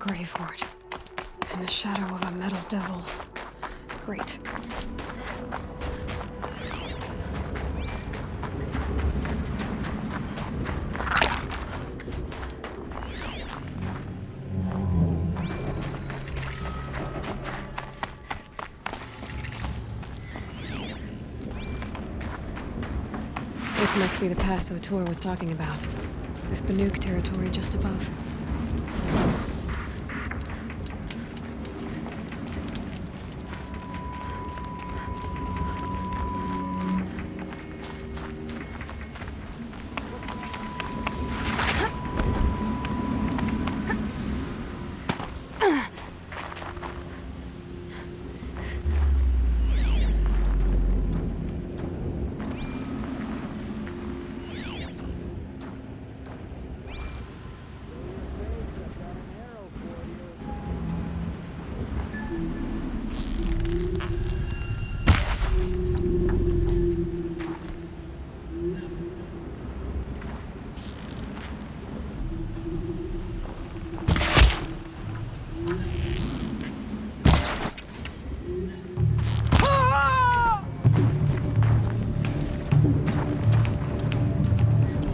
grave hoard. In the shadow of a metal devil. Great. This must be the pass O'Tor was talking about, with Banuk territory just above.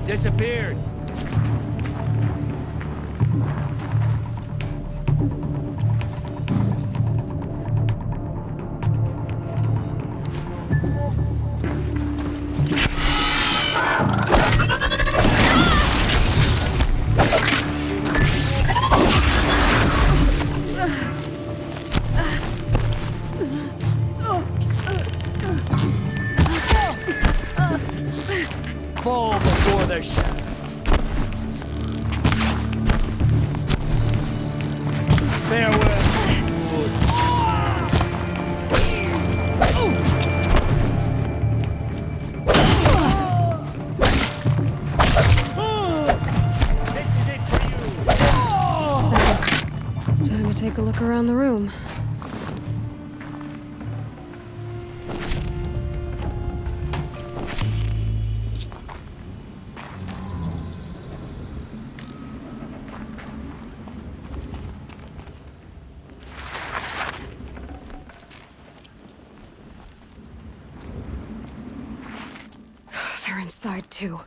Disappeared. Fall before the shadow. Farewell. This is it for you. Time to take a look around the room. They're inside too.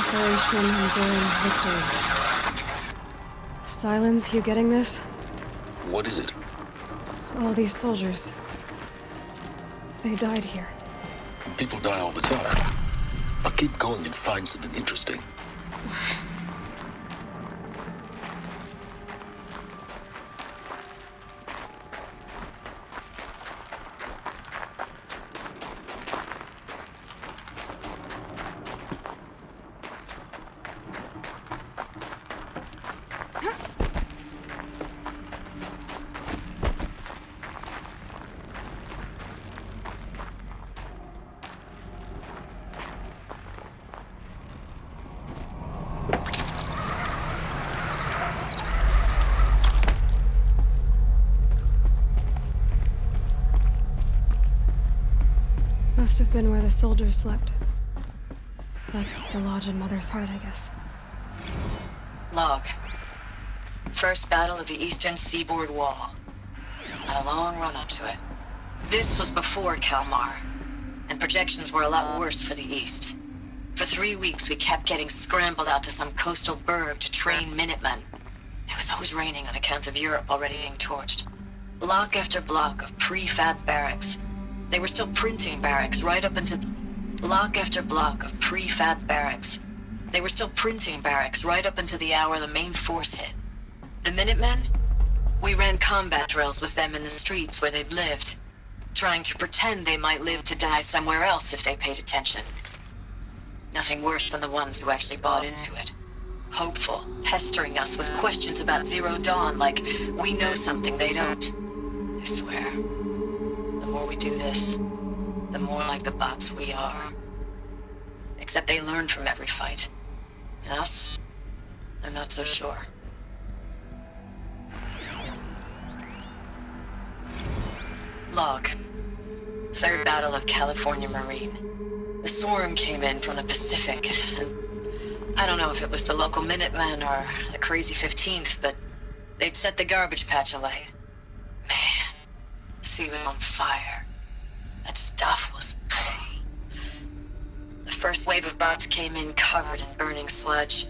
Operation Enduring Victory. Silence, you getting this? What is it? All these soldiers. They died here. People die all the time. I'll keep going and find something interesting. Must have been where the soldiers slept. Like the lodge in Mother's Heart, I guess. Log. First battle of the eastern seaboard wall. And a long run up to it. This was before Kalmar, and projections were a lot worse for the east. For 3 weeks, we kept getting scrambled out to some coastal burg to train Minutemen. It was always raining on account of Europe already being torched. Block after block of prefab barracks. They were still printing barracks right up into... Block after block of prefab barracks. They were still printing barracks right up until the hour the main force hit. The Minutemen? We ran combat drills with them in the streets where they'd lived, trying to pretend they might live to die somewhere else if they paid attention. Nothing worse than the ones who actually bought into it. Hopeful, pestering us with questions about Zero Dawn like we know something they don't. I swear, the more we do this, the more like the bots we are. Except they learn from every fight. And us? I'm not so sure. Log. Third Battle of California Marine. The swarm came in from the Pacific, and I don't know if it was the local Minutemen or the crazy 15th, but they'd set the garbage patch alight. Man, the sea was on fire. That stuff was... The first wave of bots came in covered in burning sludge.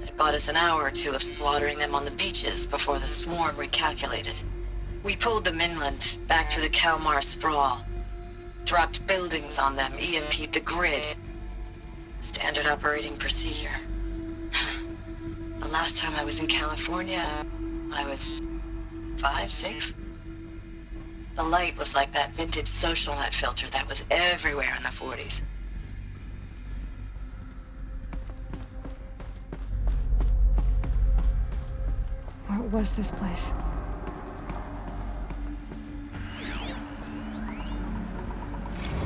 It bought us an hour or two of slaughtering them on the beaches before the swarm recalculated. We pulled them inland, back through the Kalmar sprawl. Dropped buildings on them, EMP'd the grid. Standard operating procedure. The last time I was in California, I was 5, 6? The light was like that vintage social net filter that was everywhere in the 40s. What was this place?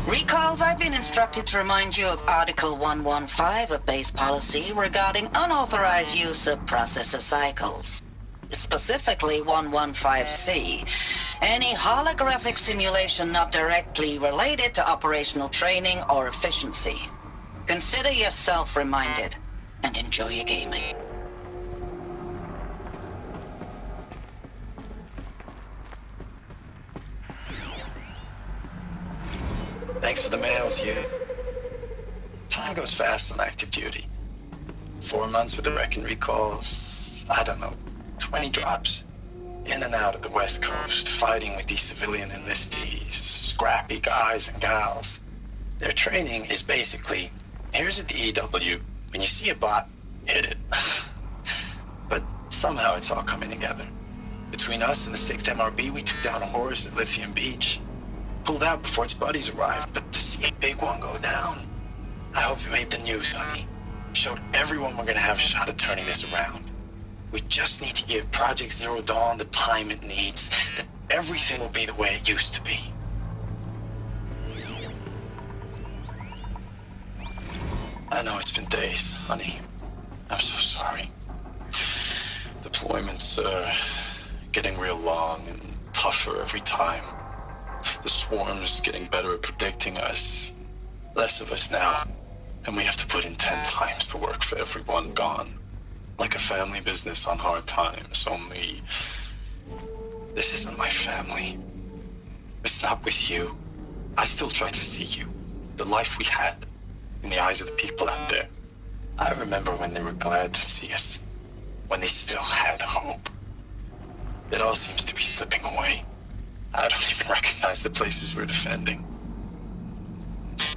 Recalls, I've been instructed to remind you of Article 115 of base policy regarding unauthorized use of processor cycles. Specifically 115C, any holographic simulation not directly related to operational training or efficiency. Consider yourself reminded, and enjoy your gaming. Thanks for the mails, you. Time goes fast on active duty. 4 months with the wrecking recalls, I don't know, 20 drops. In and out of the West Coast, fighting with these civilian enlistees, scrappy guys and gals. Their training is basically, here's a DEW, when you see a bot, hit it. But somehow it's all coming together. Between us and the 6th MRB, we took down a horse at Lithium Beach. Pulled out before its buddies arrived, but to see a big one go down, I hope you made the news, honey. Showed everyone we're gonna have a shot at turning this around. We just need to give Project Zero Dawn the time it needs, that everything will be the way it used to be. I know it's been days, honey. I'm so sorry. Deployments are getting real long and tougher every time. The swarm's getting better at predicting us. Less of us now. And we have to put in 10 times the work for everyone gone. Like a family business on hard times, only... This isn't my family. It's not with you. I still try to see you. The life we had. In the eyes of the people out there. I remember when they were glad to see us. When they still had hope. It all seems to be slipping away. I don't even recognize the places we're defending.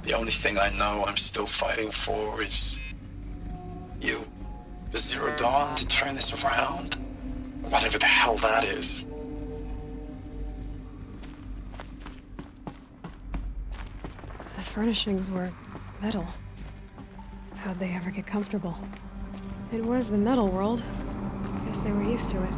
The only thing I know I'm still fighting for is... you. For Zero Dawn to turn this around. Whatever the hell that is. The furnishings were metal. How'd they ever get comfortable? It was the metal world. Guess they were used to it.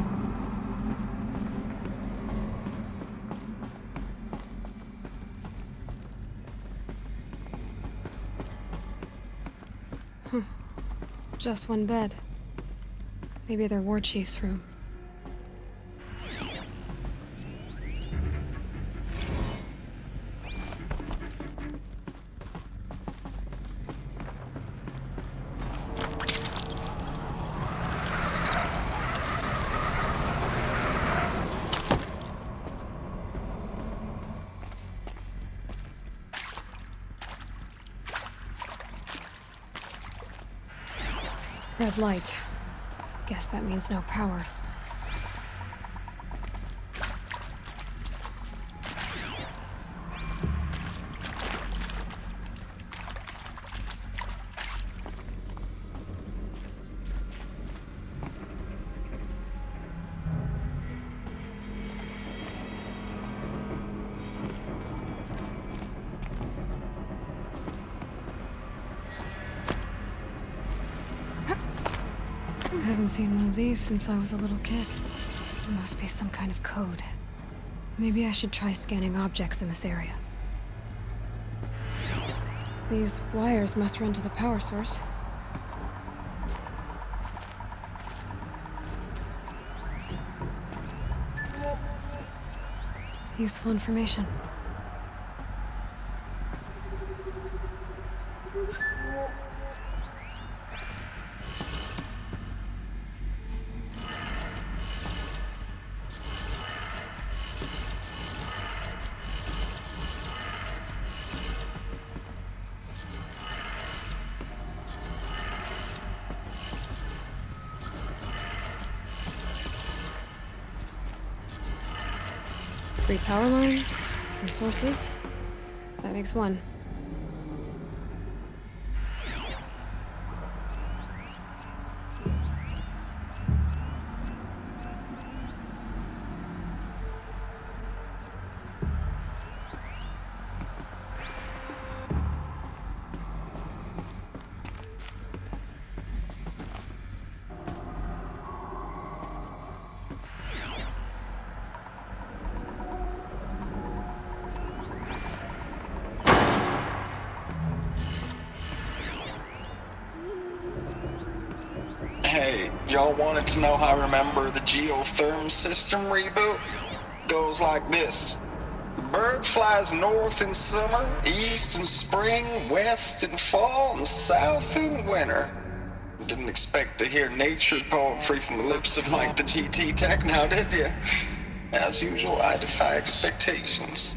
Just one bed. Maybe their war chief's room. Red light. Guess that means no power. haven't seen one of these since I was a little kid. There must be some kind of code. Maybe I should try scanning objects in this area. These wires must run to the power source. Useful information. Three power lines, three sources. That makes one. Hey, y'all wanted to know how I remember the geotherm system reboot? Goes like this. The bird flies north in summer, east in spring, west in fall, and south in winter. Didn't expect to hear nature poetry from the lips of Mike the GT Tech now, did you? As usual, I defy expectations.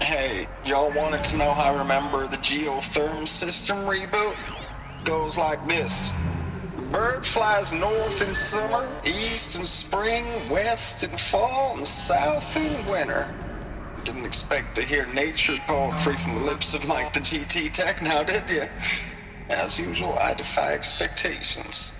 Hey, y'all wanted to know how I remember the geotherm system reboot? Goes like this. The bird flies north in summer, east in spring, west in fall, and south in winter. Didn't expect to hear nature poetry from the lips of Mike the GT Tech now, did you? As usual, I defy expectations.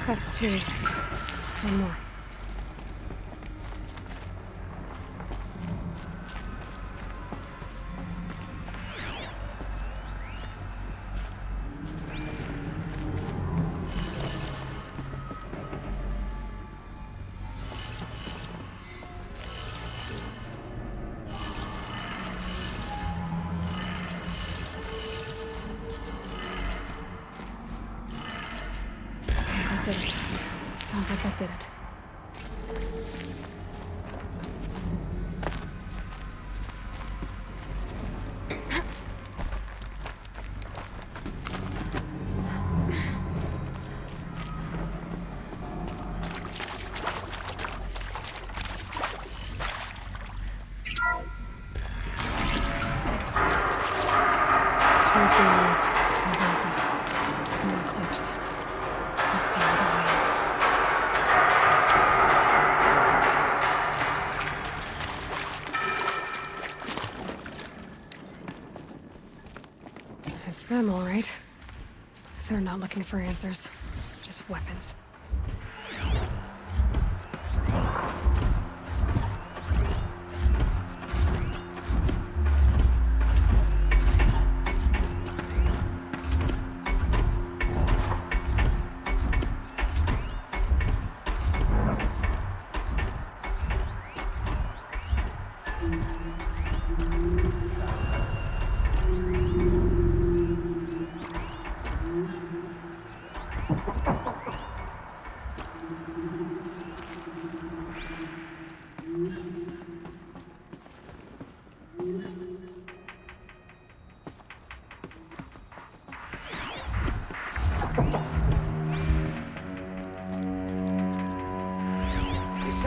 That's two. One more. I did it. Sounds like I did it. Tools being used. Devices. More clips. Must be another way in. It's them, all right. They're not looking for answers. Just weapons.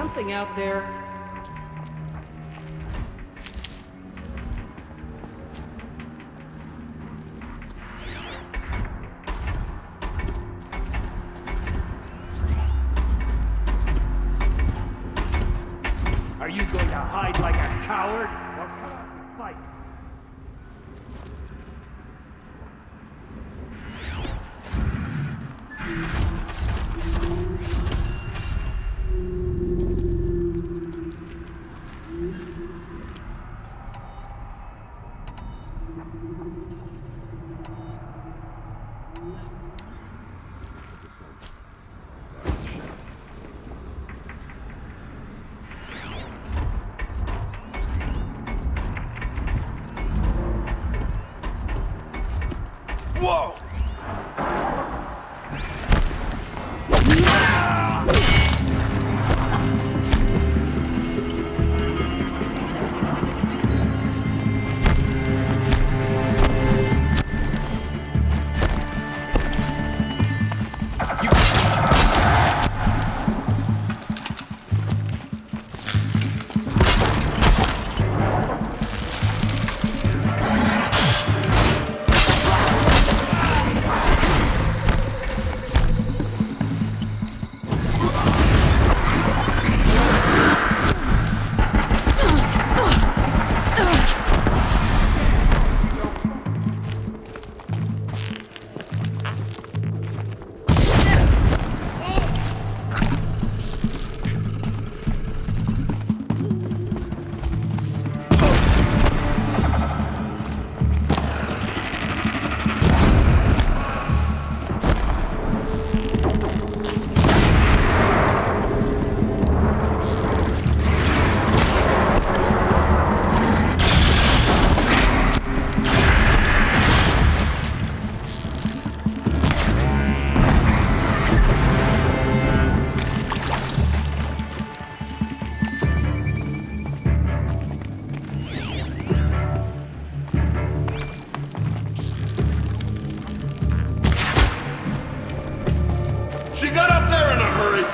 something out there. Are you going to hide like a coward? Or come out and fight? Whoa! She got up there in a hurry.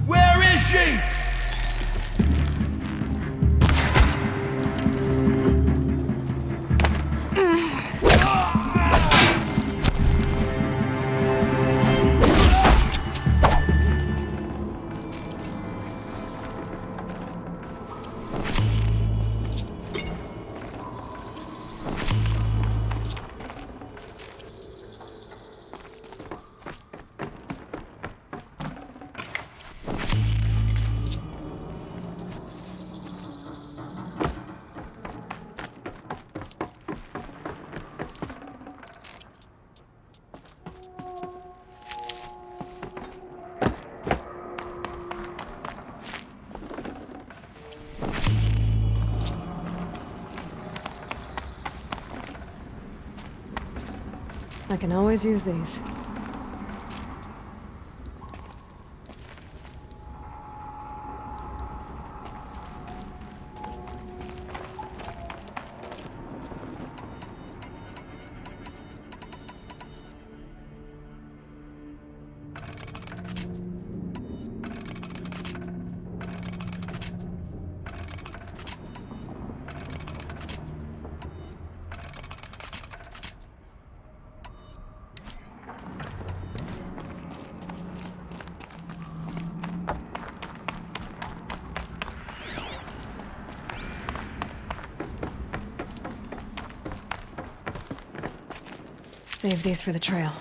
Where is she? I can always use these. Save these for the trail.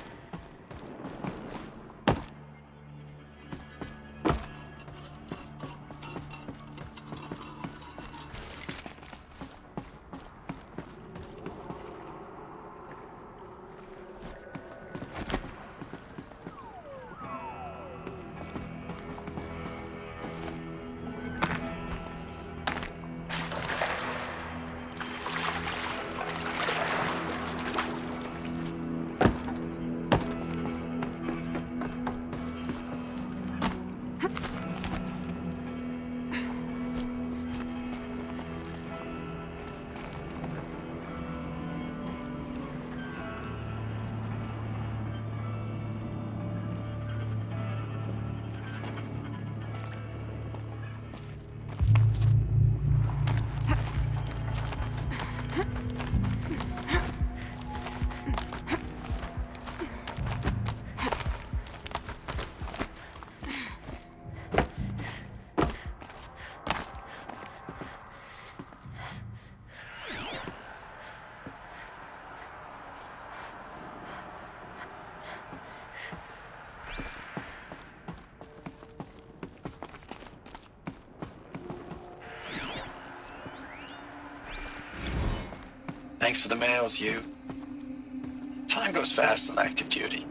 Thanks for the mails, you. Time goes fast on active duty.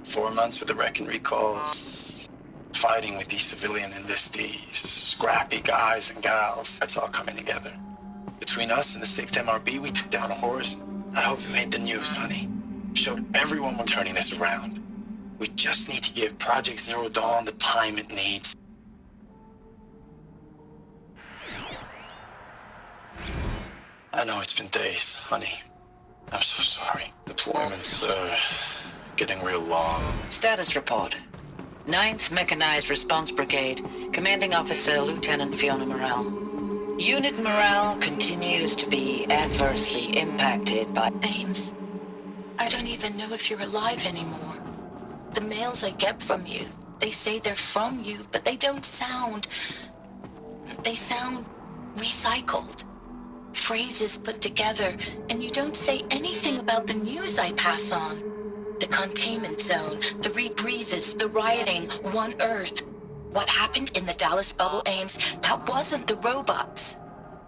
4 months with the wreck and recalls, fighting with these civilian enlistees, scrappy guys and gals. That's all coming together. Between us and the 6th MRB, we took down a horse. I hope you made the news, honey. Showed everyone we're turning this around. We just need to give Project Zero Dawn the time it needs. I know it's been days, honey. I'm so sorry. Deployments are getting real long. Status report. 9th Mechanized Response Brigade, Commanding Officer Lieutenant Fiona Morrell. Unit morale continues to be adversely impacted by... Ames, I don't even know if you're alive anymore. The mails I get from you, they say they're from you, but they don't sound... They sound recycled. Phrases put together, and you don't say anything about the news I pass on. The containment zone, the rebreathers, the rioting, One Earth. What happened in the Dallas bubble, Ames, that wasn't the robots.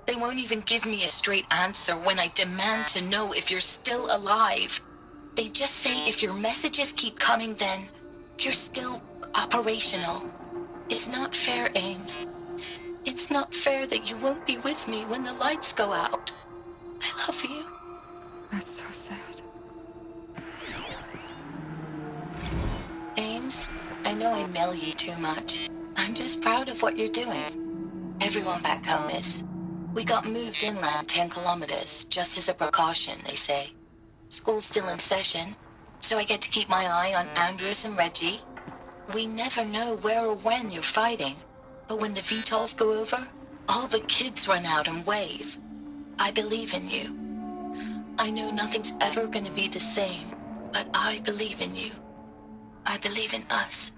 They won't even give me a straight answer when I demand to know if you're still alive. They just say if your messages keep coming, then you're still operational. It's not fair, Ames. It's not fair that you won't be with me when the lights go out. I love you. That's so sad. Ames, I know I mail you too much. I'm just proud of what you're doing. Everyone back home is. We got moved inland 10 kilometers, just as a precaution, they say. School's still in session, so I get to keep my eye on Andres and Reggie. We never know where or when you're fighting. But when the VTOLs go over, all the kids run out and wave. I believe in you. I know nothing's ever gonna be the same, but I believe in you. I believe in us.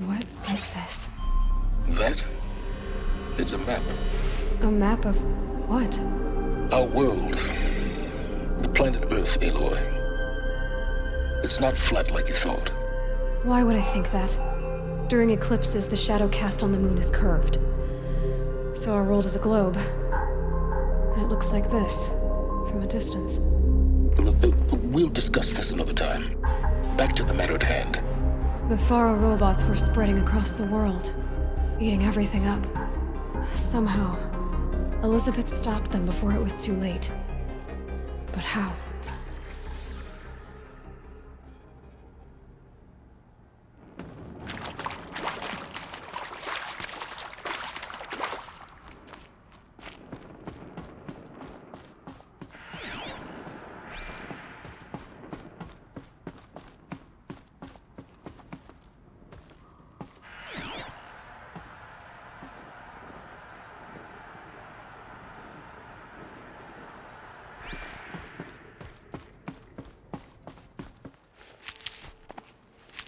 What is this? That? It's a map. A map of what? Our world. The planet Earth, Aloy. It's not flat like you thought. Why would I think that? During eclipses, the shadow cast on the moon is curved. So our world is a globe. And it looks like this, from a distance. We'll discuss this another time. Back to the matter at hand. The Faro robots were spreading across the world, eating everything up. Somehow, Elizabeth stopped them before it was too late. But how?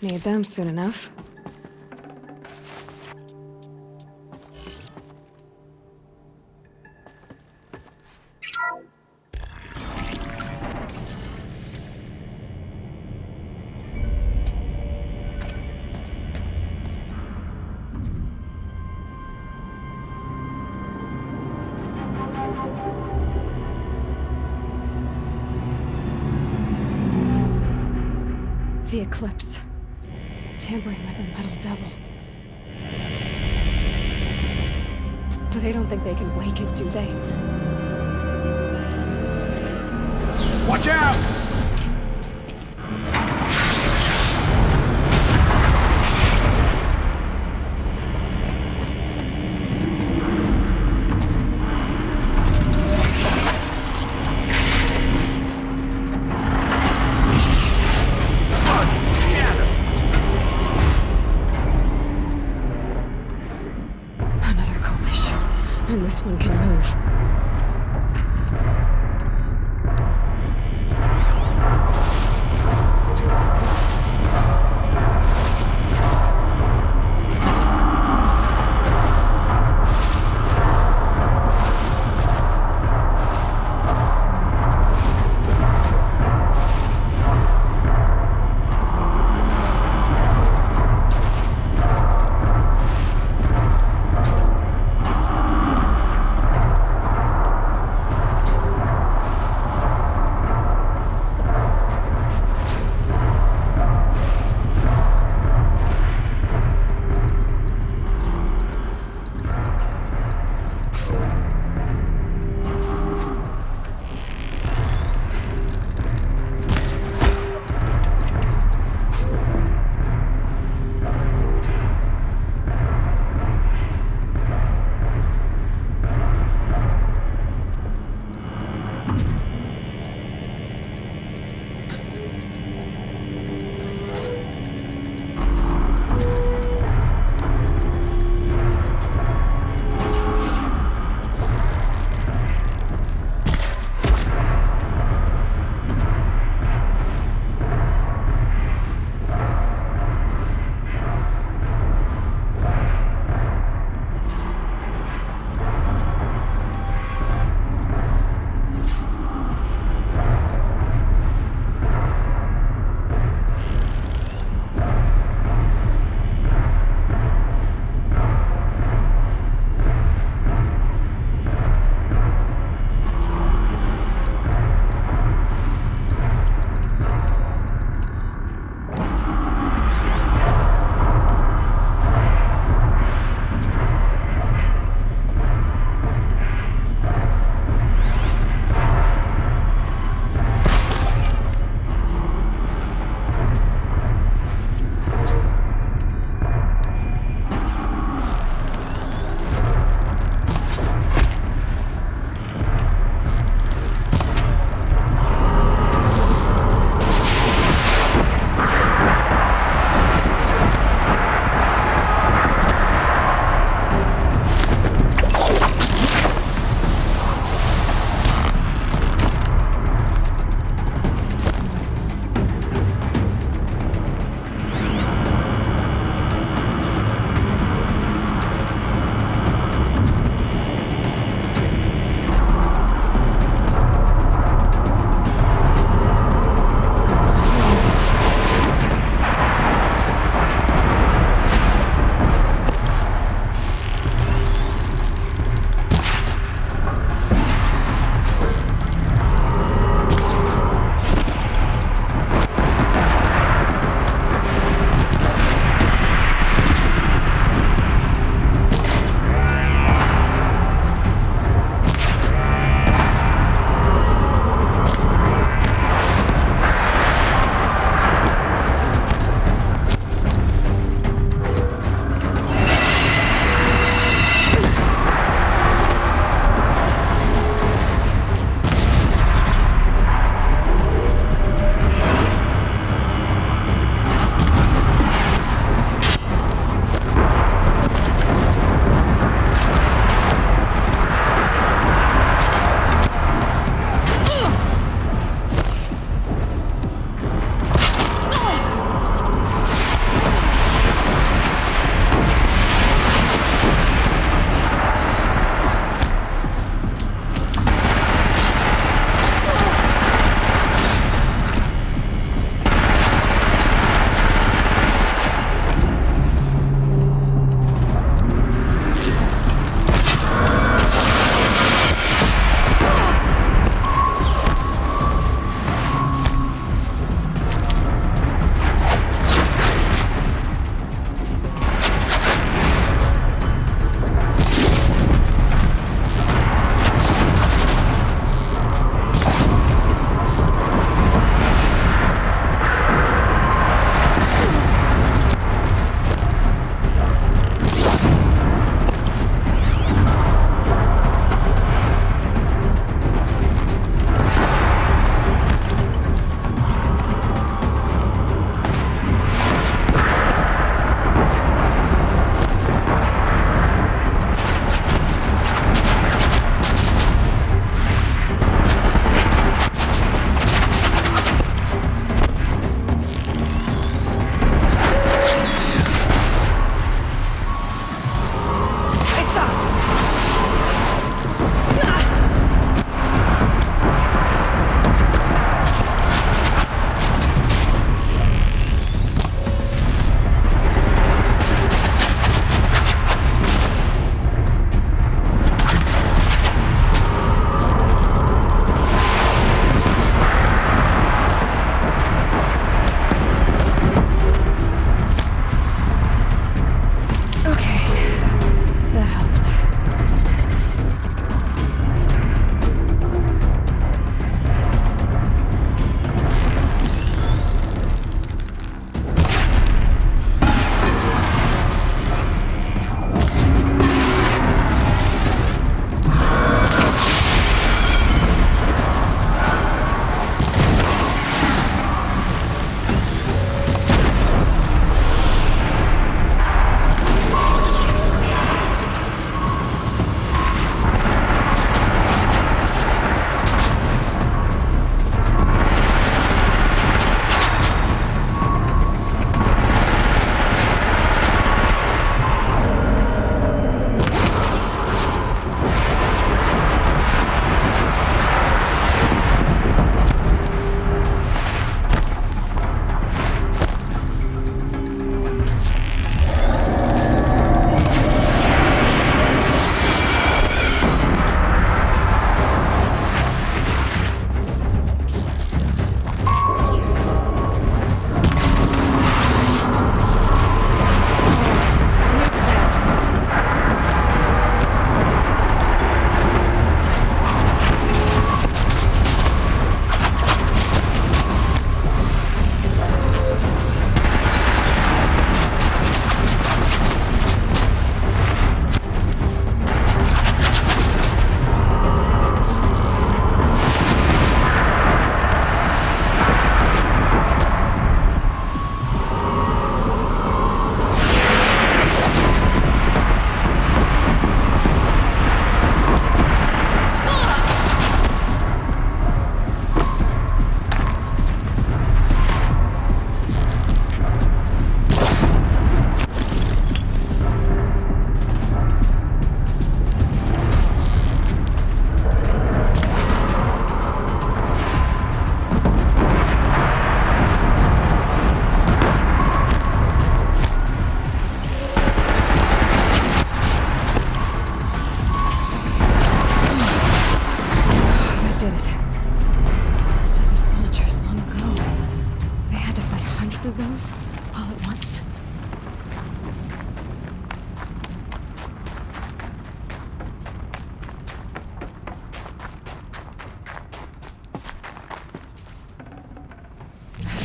Need them soon enough. The eclipse. Tampering with a metal devil. But they don't think they can wake it, do they? Watch out! And this one can move.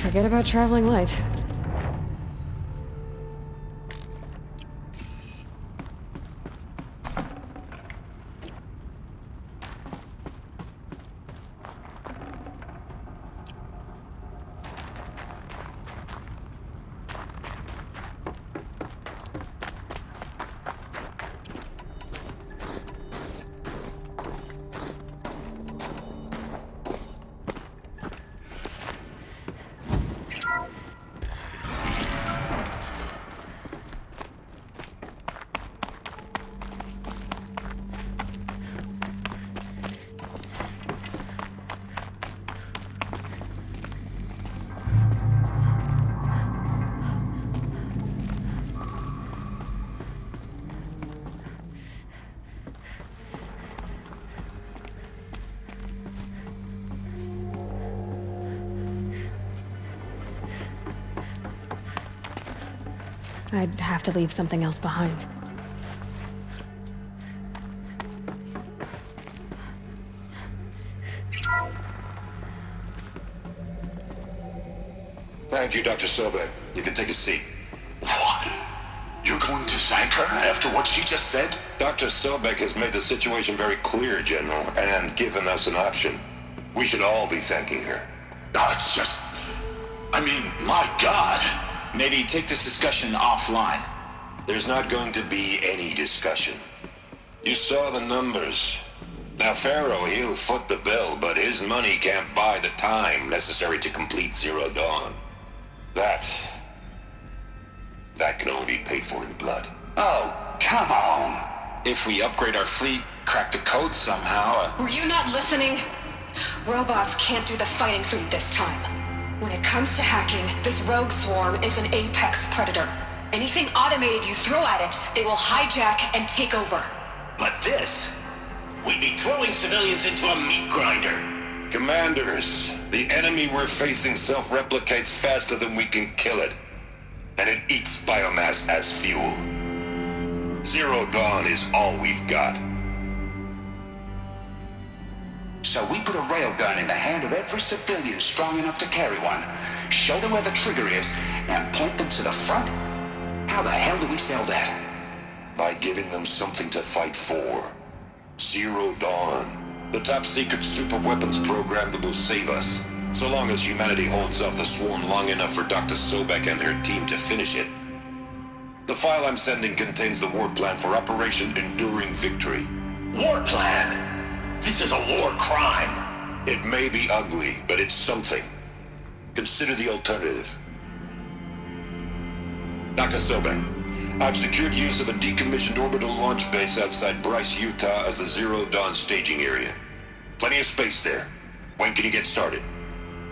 Forget about traveling light. I'd have to leave something else behind. Thank you, Dr. Sobek. You can take a seat. What? You're going to thank her after what she just said? Dr. Sobek has made the situation very clear, General, and given us an option. We should all be thanking her. No, it's just... I mean, my God. Maybe take this discussion offline. There's not going to be any discussion. You saw the numbers. Now, Pharaoh, he'll foot the bill, but his money can't buy the time necessary to complete Zero Dawn. That can only be paid for in blood. Oh, come on. If we upgrade our fleet, crack the code somehow... Were you not listening? Robots can't do the fighting for you this time. When it comes to hacking, this rogue swarm is an apex predator. Anything automated you throw at it, they will hijack and take over. But this... we'd be throwing civilians into a meat grinder. Commanders, the enemy we're facing self-replicates faster than we can kill it. And it eats biomass as fuel. Zero Dawn is all we've got. So we put a railgun in the hand of every civilian strong enough to carry one, show them where the trigger is, and point them to the front? How the hell do we sell that? By giving them something to fight for. Zero Dawn. The top-secret super-weapons program that will save us. So long as humanity holds off the swarm long enough for Dr. Sobek and her team to finish it. The file I'm sending contains the war plan for Operation Enduring Victory. War plan? This is a war crime. It may be ugly, but it's something. Consider the alternative. Dr. Sobek, I've secured use of a decommissioned orbital launch base outside Bryce, Utah as the Zero Dawn staging area. Plenty of space there. When can you get started?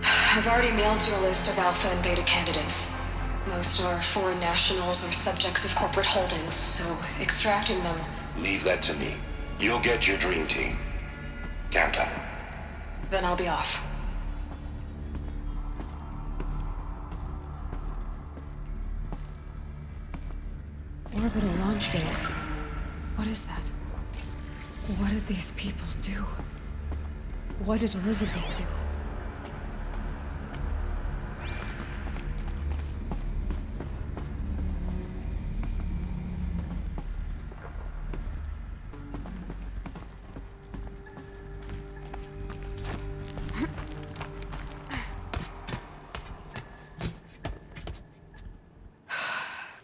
I've already mailed you a list of alpha and beta candidates. Most are foreign nationals or subjects of corporate holdings, so extracting them... Leave that to me. You'll get your dream team. Count on it. Then I'll be off. Orbital launch base. What is that? What did these people do? What did Elizabeth do?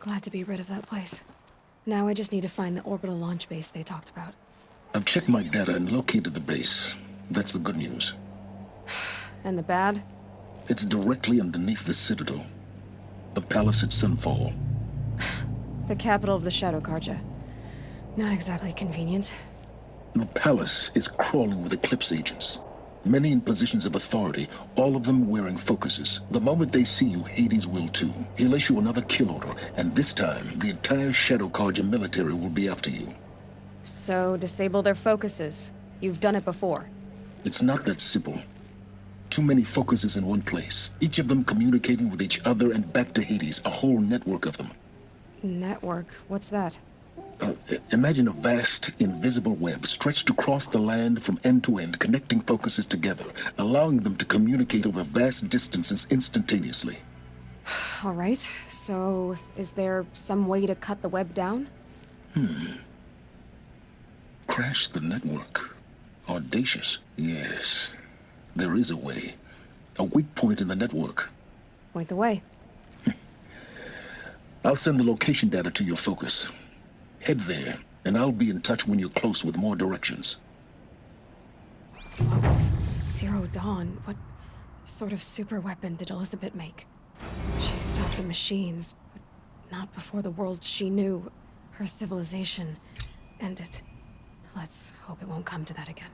Glad to be rid of that place. Now I just need to find the orbital launch base they talked about. I've checked my data and located the base. That's the good news. And the bad? It's directly underneath the Citadel. The palace at Sunfall. The capital of the Shadow Carja. Not exactly convenient. The palace is crawling with Eclipse agents. Many in positions of authority, all of them wearing focuses. The moment they see you, Hades will too. He'll issue another kill order, and this time, the entire Shadow Carja military will be after you. So, disable their focuses. You've done it before. It's not that simple. Too many focuses in one place, each of them communicating with each other and back to Hades, a whole network of them. Network? What's that? Imagine a vast, invisible web stretched across the land from end to end, connecting focuses together, allowing them to communicate over vast distances instantaneously. All right, so is there some way to cut the web down? Crash the network. Audacious. Yes, there is a way. A weak point in the network. Point the way. I'll send the location data to your focus. Head there, and I'll be in touch when you're close with more directions. What was Zero Dawn? What sort of super weapon did Elizabeth make? She stopped the machines, but not before the world she knew, her civilization, ended. Let's hope it won't come to that again.